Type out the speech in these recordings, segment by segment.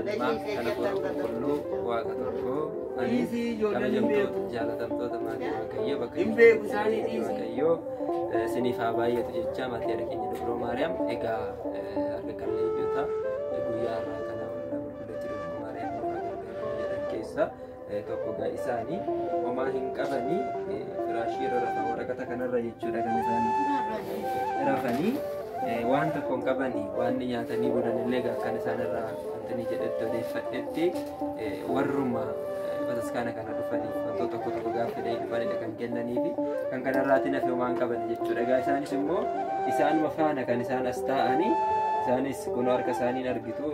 Amma kana kullu waaqa tokko ani kabajamtoota jaalatamtoota maatii Waaqayyoo bakka Waaqayyoo siniif haa baay'atu jecha maatii keenya Dubroo Maariyaam egaa harka qalleeyyoota guyyaa irraa kana qulqulleetti Dubroo Maariyaam jedhan keessa tokko gaa isaanii homaa hin qabanii firaashii irra rafan waraqata kanarra jechuudha kan isaan rafanii waan tokko hin qabanii waan nyaatanii bulan illee kan isaan irraa wantanii jedhetti odeeffadhetti warruma bataskaana kana dhufanii wantoota tokko tokko gaaffilee dhufanidha kan kennanii fi kan kanarraatti nafe homaa hin qaban jechuudha. Egaa isaanis immoo isaanuma faana kan isaan as taa'anii isaanis kun harka isaaniin argitu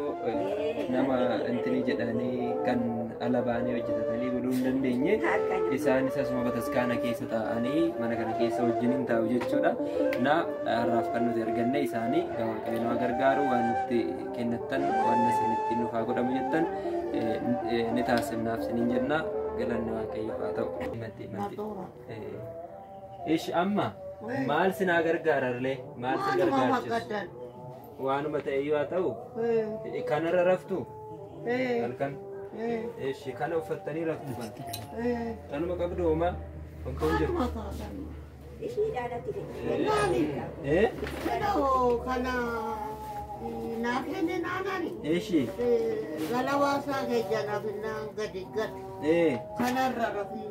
nama intini jedhanii kan ala baanii hojjetatanii buluu hin dandeenye isaanis asuma bataskaana keessa taa'anii mana kana keessa wajjiniin taa'u jechuudha. Na har'aaf kan nuti arganne isaanii Waaqayyo gargaaru waan nutti kennattan waan isinitti nuuf haa godhamu jettan ni taasifnaaf siniin jenna galanni Waaqayyoof haa ta'u. Ish amma maal sinaa gargaararlee maal sin gargaarchisu? Waanuma ta'eyyuu haa ta'u kanarra raftu halkan eeshi kana uffattanii raftu kan kanuma qabdu homaa wantoon jiru kana naafenne naanani eeshi galawaasaa keejjanaaf innaan gadi gadi kanarra rafi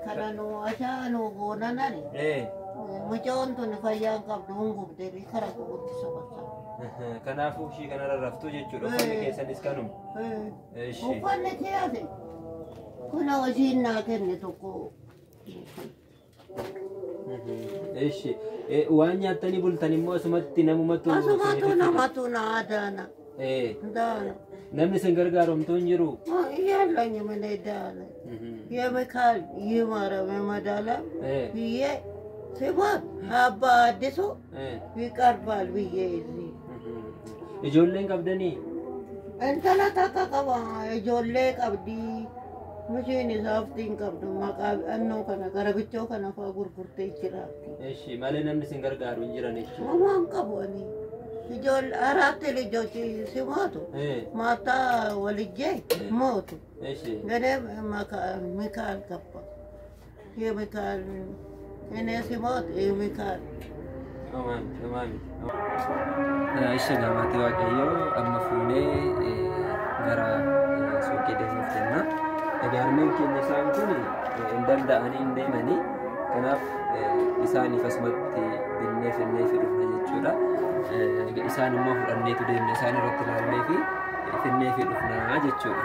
kana nu ashaa nu goonanani mucoon tuni fayyaan qabdu hungubdee kara gubutti sobatta. Kanaafuu ishii kanarra raftu jechuudha. Uffanni keessanis kanuma. Uffanni keesse kuna hojiin naa kenne tokko. Eeshi waan nyaattanii bultan immoo asumatti namumatu namatu na daana. Daana. Namni sin gargaaromtuu hin jiru. Yalla nyamane daana. Yeme kaal yimarame madala. Biyyee. Sebab haba adesso biqarbal biyyezi. Ijoolleen qabdanii? Intala takka qaba ijoollee qabdi. Mushiin isaaftiin qabdu maqaa annoo kana garabichoo kana fa'aa gurgurtee jiraatti. Eeshi malee namni sin gargaaru hin jiran jechuudha. Homaan qabu ani. Ijoollee araatti lijooti si mootu. Maataa walijjee mootu. Eeshi. Ganee mikaal qabba. Yee mikaal. Ini simot, ini kan. Aman. Aisyah gamati Waaqayyo amma fuunee gara suuqii deemuuf jenna. Egaa harmeen keenya isaan kun hin danda'anii hin deemanii kanaaf isaaniif asumatti binnee finnee fi dhufna jechuudha. Isaan immoo fudhanneetu deemna isaan irratti ilaallee fi finnee fi dhufna jechuudha.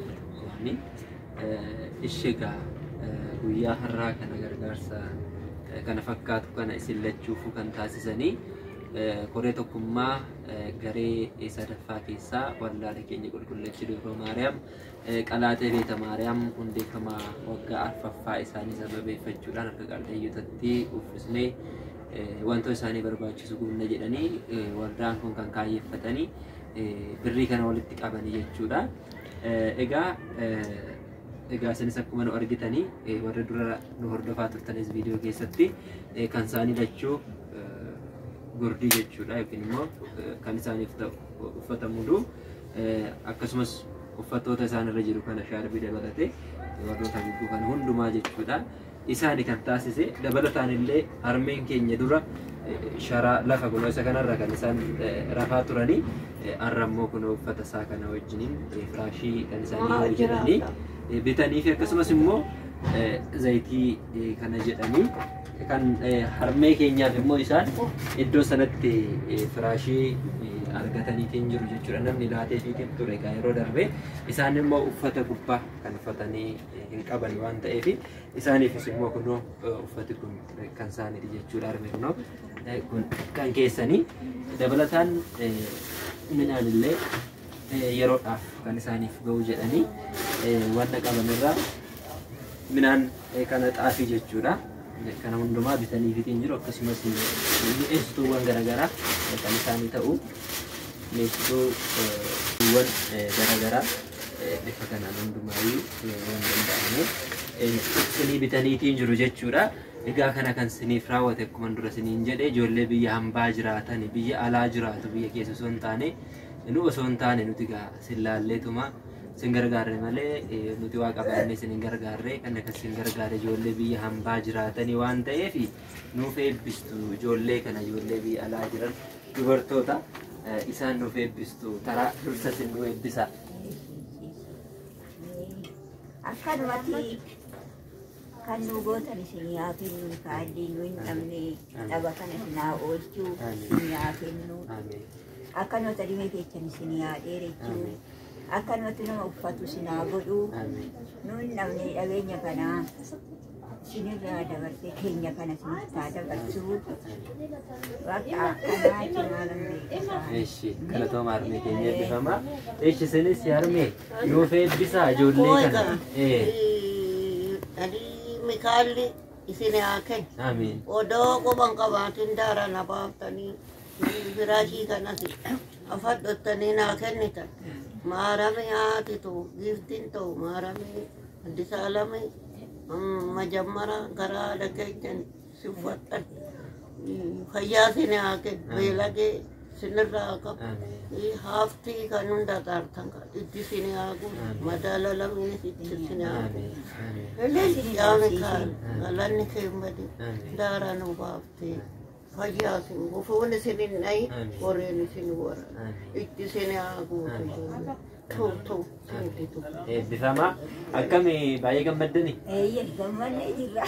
gaafatu ishega guyyaa har'aa kana gargaarsa kana fakkaatu kana isin lachuuf kan taasisanii koree tokkummaa garee sadaffaa keessaa wallaalee keenya qulqulleessi Dubroo Maariyaam qalaatee beeta Maariyaam hundeeffamaa waggaa arfaffaa isaanii sababeeffachuudhaan akka qaaldayyootatti uffisnee wantoota isaanii barbaachisu gumna jedhanii waldaan kun kan kaayeffatanii birrii kana walitti qabanii jechuudha. Egaa isinis akkuma nu argitanii warra dura nu hordofaa turtanis viidiyoo keessatti kan isaanii lachuu gurdii jechuudha yookiin immoo kan isaaniif ta'u uffata muduu akkasumas uffattoota isaanirra jiru kana shaarbii dabalatee warroota gidduu kana hundumaa jechuudha. Isaani kan taasise dabalataan illee harmeen keenya dura sharaa lafa kunuunsa kanarra kan isaan rafaa turanii arrammoo kun uffata isaa kana wajjiniin firaashii kan isaanii hojjetanii bitanii fi akkasumas immoo zayitii kana jedhanii kan harmee keenyaaf immoo isaan iddoo sanatti firaashii argataniitiin jiru jechuudha. Namni laatee fiitiin ture egaa yeroo darbee isaan immoo uffata gubbaa kan uffatanii hin qaban waan ta'eef isaaniifis immoo kunoo uffati kun kan isaaniiti jechuudha. Harmee kunoo kun kan keessanii dabalataan midhaan illee yeroodhaaf kan isaaniif ga'u jedhanii wanta qabanirraa midhaan kana xaafii jechuudha. Kana hundumaa bitanii fitiin jiru akkasumas mi'eessituuwwan garaagaraa kan isaanii ta'u mi'eessituuwwan garaagaraa bifa kanaan hundumaayyuu waan danda'amu isinii bitaniitiin jiru jechuudha. Egaa kana kan isiniif raawwate akkuma dura isiniin jedhe ijoollee biyya hambaa jiraatan biyya alaa jiraatu biyya keessa osoo hin taane nu osoo hin taane nuti egaa sillaalleetuma sin gargaarre malee nuti waa qabaannee sin hin gargaarre kan akka sin gargaarre ijoollee biyya hambaa jiraatanii waan ta'eef nuuf eebbistu ijoollee kana ijoollee biyya alaa jiran dubartoota isaan nuuf eebbistu taraa dursa sin nu eebbisa. Akkanumatti kan nu gootan isin yaa kennu kaadii nu hin dhabne dhaba kana sinaa oolchuu isin yaa kennu akkanumatti dhimee keechan isin yaa dheerechuu akkanumatti nama uffatu sinaa godhu nu hin dhabne dhabeenya kanaa sinirraa dabarsee keenya kana sinittaa dabarsuu bakka akkanaa cimaa lammeessaa. Eeshi galatooma harmee keenya eebbifamaa. Eeshi isinis harmee nuuf eebbisaa ijoollee kana. Mikaalli isin haa kennu. Amiin. Odoo quban qabaatiin daara na baaftanii firaashii kanas afadhottanii naa kennitan. Maaramii haati ta'u giiftiin ta'u maaramii addisaalamii majammara garaa haadha keechan si uffadhan. Fayyaa isin haa kennu. Beelagee sinirraa qabu. Haaftii kan hunda taartan itti isin haa guutu. Madaala lamiinis itti isin haa guutu. Yaamikaan galanni keemmadi daaraa nu baaftee fayyaa isin gufuun isin hin dhayi warreen isin warra itti isin haa guutu. Eebbifamaa akkamii baay'ee gammaddanii? Gammannee jirra.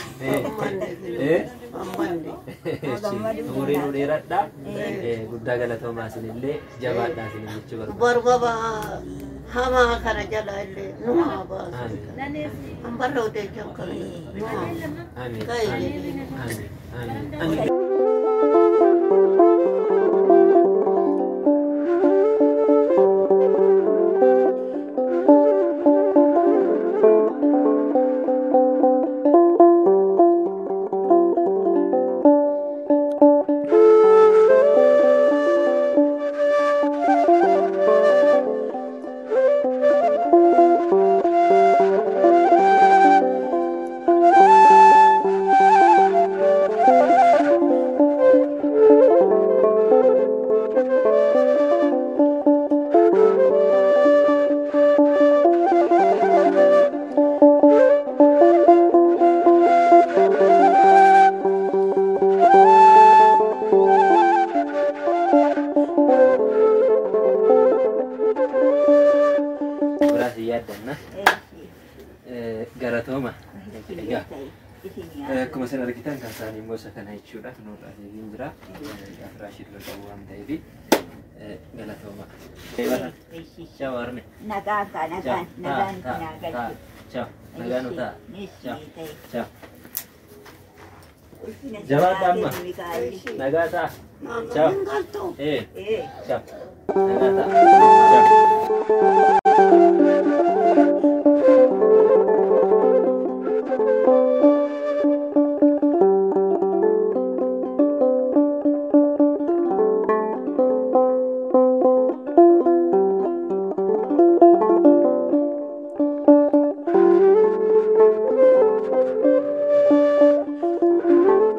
Umurii nu dheeradhaa guddaa galatoomaa isinillee jabaadhaa isin jechuu barbaada. Barbaba hamaa kana jala illee nu haa baasu. Hambarra odeechan kana nu haa baasu. Akkuma isin argitan kan isaanii immoo isa kana jechuudha. Kunuunraa deebiin jira. Afraashii dura qabu waan ta'eef galatooma. Shawarne. Nagaan kaa nagaan nagaan galchu. Ciao. Nagaan utaa. Ciao. Ciao. Jawaab amma. Nagaa taa. Ciao. Ciao. Nagaa taa. Ciao.